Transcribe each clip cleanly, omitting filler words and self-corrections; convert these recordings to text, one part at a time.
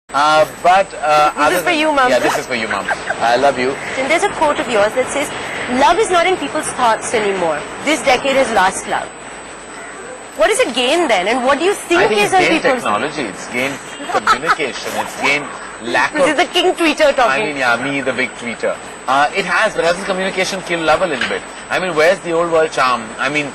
This is for you, Mom. Yeah, this is for you, Mom. I love you. And there's a quote of yours that says, "Love is not in people's thoughts anymore. This decade has lost love." What is it gain then? And what do you think I think is it's on gain people's... technology, it's gain communication, it's gain lack This is of... the king tweeter talking. I mean, yeah, me, the big tweeter. It has, but hasn't communication killed love a little bit? I mean, where's the old world charm? I mean,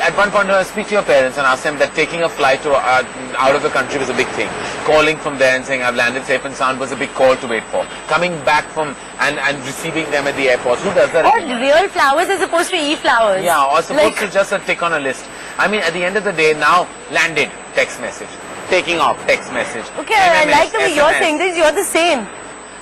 at one point, speak to your parents and ask them that taking a flight to, out of the country was a big thing. Calling from there and saying, I've landed safe and sound was a big call to wait for. Coming back from and receiving them at the airport. Who does that? Or real flowers as opposed to e-flowers. Yeah, or supposed to just a tick on a list. I mean, at the end of the day, now, landed, text message. Taking off, text message. Okay, MMS, I like the way SMS. you're saying this. You're the same.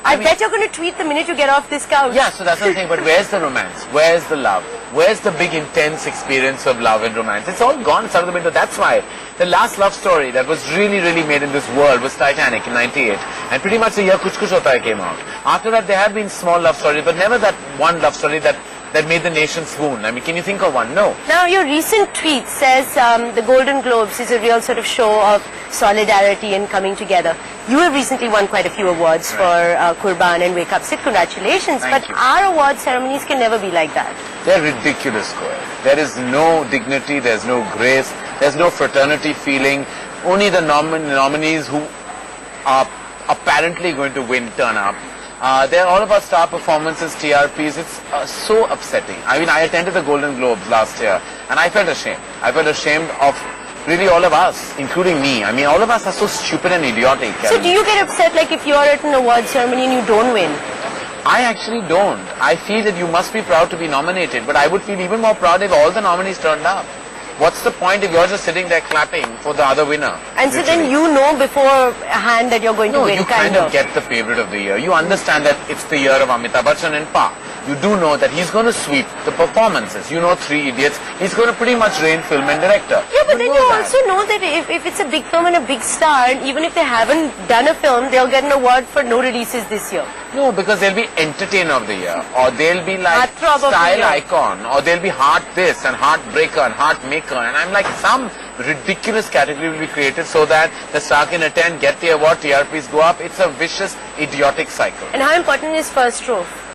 I bet you're going to tweet the minute you get off this couch. Yeah, so that's the thing. But where's the romance? Where's the love? Where's the big intense experience of love and romance? It's all gone. It's out of the window. That's why the last love story that was really made in this world was Titanic in '98. And pretty much the year Kuch Kuch Hota Hai came out. After that, there have been small love stories, but never that one love story that made the nation swoon. I mean, can you think of one? No. Now, your recent tweet says the Golden Globes is a real sort of show of solidarity and coming together. You have recently won quite a few awards for Qurban and Wake Up Sid. Congratulations. Thank you. Our award ceremonies can never be like that. They're ridiculous, Koel. There is no dignity, there's no grace, there's no fraternity feeling. Only the nominees who are apparently going to win turn up. They're all about star performances, TRPs. It's so upsetting. I mean, I attended the Golden Globes last year and I felt ashamed. I felt ashamed of really all of us, including me. I mean, all of us are so stupid and idiotic. So do you get upset like if you're at an award ceremony and you don't win? I actually don't. I feel that you must be proud to be nominated, but I would feel even more proud if all the nominees turned up. What's the point if you're just sitting there clapping for the other winner? And so then you know beforehand that you're going to win, you kind of get the favorite of the year. You understand that it's the year of Amitabh Bachchan and Pa. You do know that he's going to sweep the performances. You know, Three Idiots, he's going to pretty much reign film and director. Yeah, but then you also know that if it's a big film and a big star, and even if they haven't done a film, they'll get an award for no releases this year. No, because they'll be entertainer of the year, or they'll be like style icon, or they'll be heart this and heartbreaker and heart maker, and I'm like, some ridiculous category will be created so that the star can attend, get the award, TRPs go up. It's a vicious, idiotic cycle. And how important is first row?